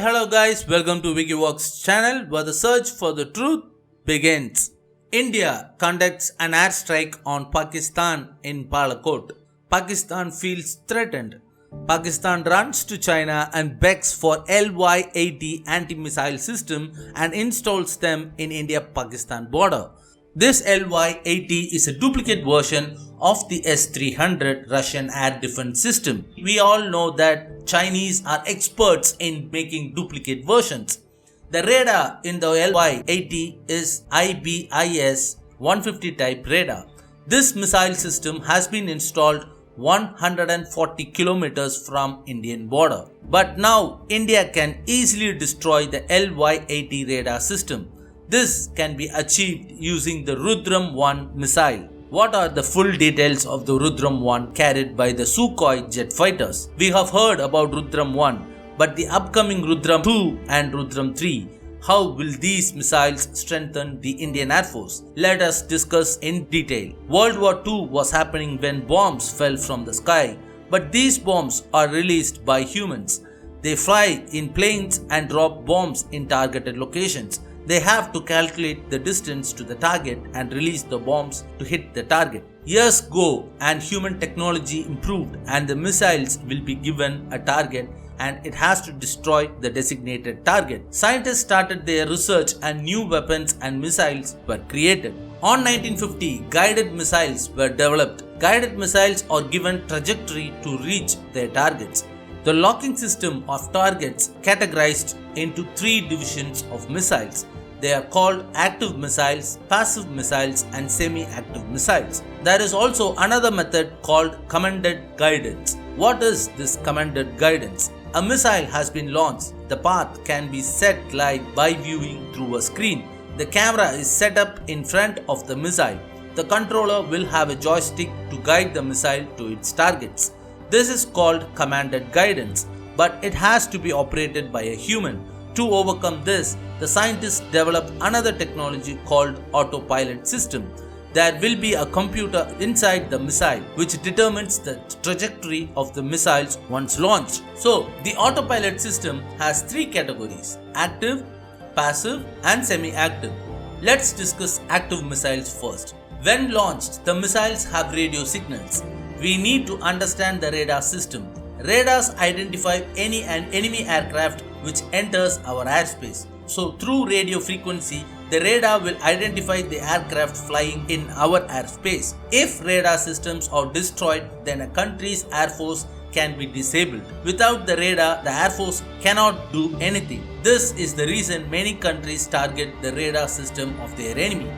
Hello guys, welcome to WIKI VOX channel where the search for the truth begins. India conducts an airstrike on Pakistan in Balakot. Pakistan feels threatened. Pakistan runs to China and begs for LY-80 anti-missile system and installs them in India-Pakistan border. This LY-80 is a duplicate version of the S-300 Russian air defense system. We all know that Chinese are experts in making duplicate versions. The radar in the LY-80 is IBIS 150 type radar. This missile system has been installed 140 kilometers from Indian border. But now India can easily destroy the LY-80 radar system. This can be achieved using the Rudram1 missile. What are the full details of the Rudram1 carried by the Sukhoi jet fighters? We have heard about Rudram1, but the upcoming Rudram2 and Rudram3, how will these missiles strengthen the Indian Air Force? Let us discuss in detail. World War II was happening when bombs fell from the sky, but these bombs are released by humans. They fly in planes and drop bombs in targeted locations. They have to calculate the distance to the target and release the bombs to hit the target. Years go and human technology improved and the missiles will be given a target and it has to destroy the designated target. Scientists started their research and new weapons and missiles were created. On 1950, guided missiles were developed. Guided missiles are given trajectory to reach their targets. The locking system of targets categorized into three divisions of missiles. They are called active missiles, passive missiles and semi-active missiles. There is also another method called commanded guidance. What is this commanded guidance? A missile has been launched. The path can be set live by viewing through a screen. The camera is set up in front of the missile. The controller will have a joystick to guide the missile to its targets. This is called commanded guidance, but it has to be operated by a human. To overcome this, the scientists developed another technology called autopilot system. There will be a computer inside the missile which determines the trajectory of the missiles once launched. So, the autopilot system has three categories: active, passive and semi-active. Let's discuss active missiles first. When launched, the missiles have radio signals. We need to understand the radar system. Radars identify any enemy aircraft which enters our airspace. So through radio frequency, the radar will identify the aircraft flying in our airspace. If radar systems are destroyed, then a country's air force can be disabled. Without the radar, the air force cannot do anything. This is the reason many countries target the radar system of their enemy.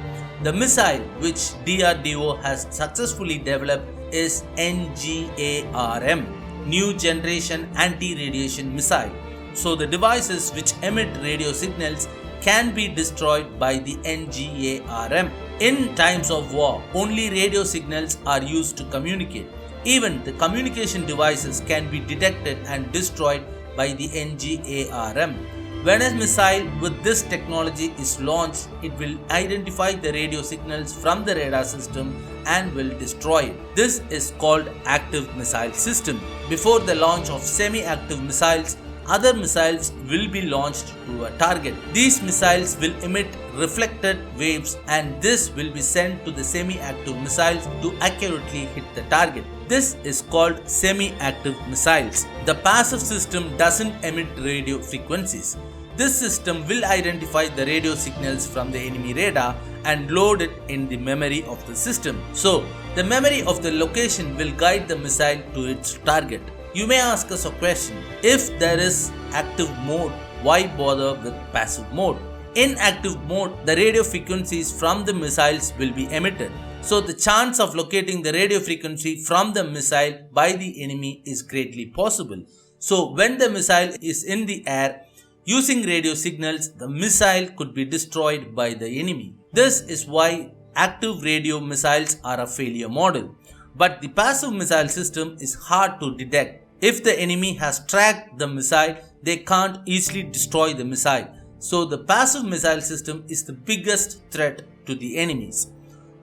The missile which DRDO has successfully developed is NGARM, New Generation Anti-Radiation Missile. So the devices which emit radio signals can be destroyed by the NGARM. In times of war, only radio signals are used to communicate. Even the communication devices can be detected and destroyed by the NGARM. When a missile with this technology is launched, it will identify the radio signals from the radar system and will destroy it. This is called active missile system. Before the launch of semi-active missiles, other missiles will be launched to a target. These missiles will emit reflected waves and this will be sent to the semi-active missiles to accurately hit the target. This is called semi-active missiles. The passive system doesn't emit radio frequencies. This system will identify the radio signals from the enemy radar and load it in the memory of the system. So, the memory of the location will guide the missile to its target. You may ask us a question: if there is active mode, why bother with passive mode? In active mode, the radio frequencies from the missiles will be emitted. So the chance of locating the radio frequency from the missile by the enemy is greatly possible. So when the missile is in the air, using radio signals, the missile could be destroyed by the enemy. This is why active radio missiles are a failure model. But the passive missile system is hard to detect. If the enemy has tracked the missile, they can't easily destroy the missile. So the passive missile system is the biggest threat to the enemies.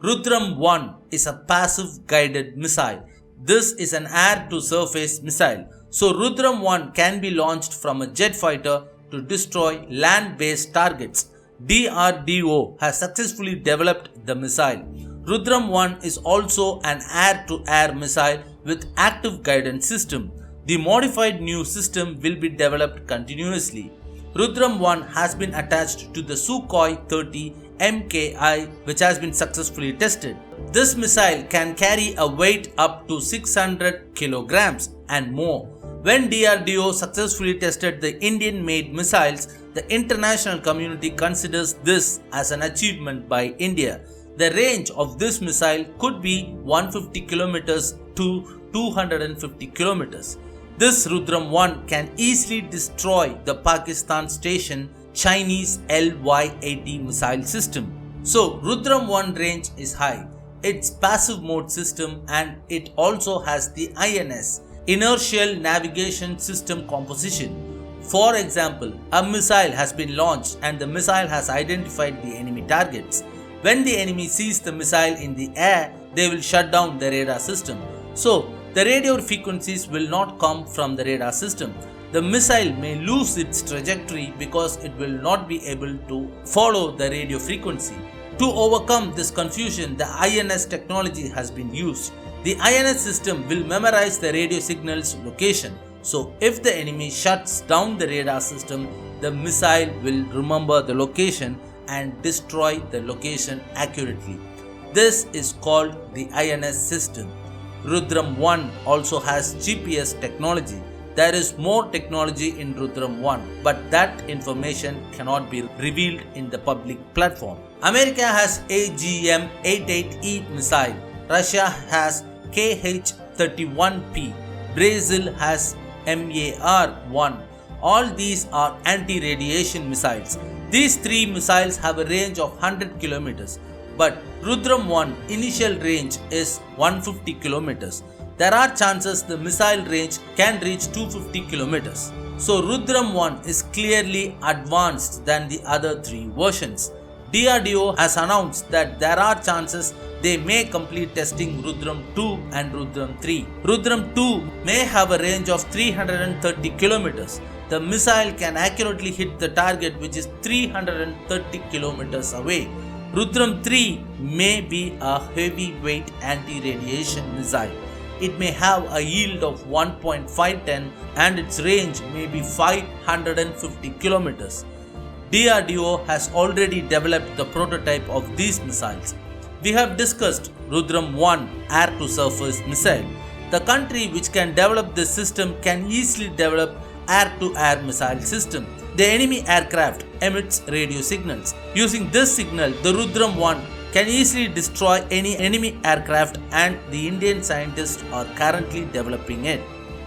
Rudram1 is a passive guided missile. This is an air-to-surface missile. So Rudram1 can be launched from a jet fighter to destroy land-based targets. DRDO has successfully developed the missile. Rudram1 is also an air-to-air missile with active guidance system. The modified new system will be developed continuously. Rudram1 has been attached to the Sukhoi 30 MKI, which has been successfully tested. This missile can carry a weight up to 600 kilograms and more. When DRDO successfully tested the Indian-made missiles, the international community considers this as an achievement by India. The range of this missile could be 150 kilometers to 250 kilometers. This Rudram1 can easily destroy the Pakistan station Chinese LY-80 missile system. So Rudram1 range is high. It's passive mode system and it also has the INS, Inertial Navigation System composition. For example, a missile has been launched and the missile has identified the enemy targets. When the enemy sees the missile in the air, they will shut down the radar system. So, the radio frequencies will not come from the radar system. The missile may lose its trajectory because it will not be able to follow the radio frequency. To overcome this confusion, the INS technology has been used. The INS system will memorize the radio signal's location. So, if the enemy shuts down the radar system, the missile will remember the location and destroy the location accurately. This is called the INS system. Rudram1 also has GPS technology. There is more technology in Rudram1, but that information cannot be revealed in the public platform. America has AGM-88E missile. Russia has KH-31P. Brazil has MAR-1. All these are anti-radiation missiles. These three missiles have a range of 100 kilometers. But Rudram1 initial range is 150 kilometers. There are chances the missile range can reach 250 kilometers. So Rudram1 is clearly advanced than the other three versions. DRDO has announced that there are chances they may complete testing Rudram2 and Rudram3. Rudram2 may have a range of 330 kilometers. The missile can accurately hit the target which is 330 kilometers away. Rudram3 may be a heavyweight anti-radiation missile. It may have a yield of 1.5 ton and its range may be 550 kilometers. DRDO has already developed the prototype of these missiles. We have discussed Rudram1 air-to-surface missile. The country which can develop this system can easily develop air-to-air missile system. The enemy aircraft emits radio signals. Using this signal, the Rudram1 can easily destroy any enemy aircraft and the Indian scientists are currently developing it.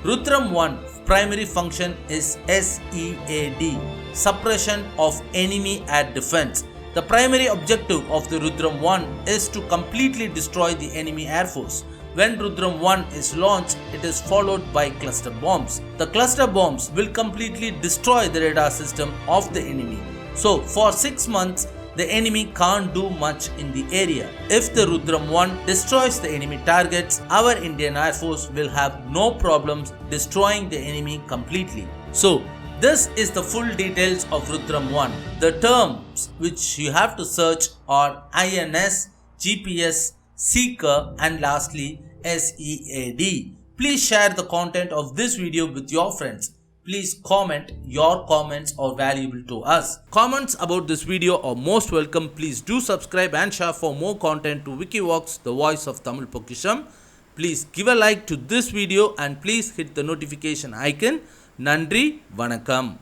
Rudram1 primary function is SEAD, suppression of enemy air defense. The primary objective of the Rudram1 is to completely destroy the enemy air force. When Rudram1 is launched, it is followed by cluster bombs. The cluster bombs will completely destroy the radar system of the enemy. So, for 6 months, the enemy can't do much in the area. If the Rudram1 destroys the enemy targets, our Indian Air Force will have no problems destroying the enemy completely. So, this is the full details of Rudram1. The terms which you have to search are INS, GPS, Seeker and lastly SEAD. Please share the content of this video with your friends. Please comment. Your comments are valuable to us. Comments about this video are most welcome. Please do subscribe and share for more content to WIKI VOX, the voice of Tamil Pokkisham. Please give a like to this video and please hit the notification icon. Nandri, Vanakkam.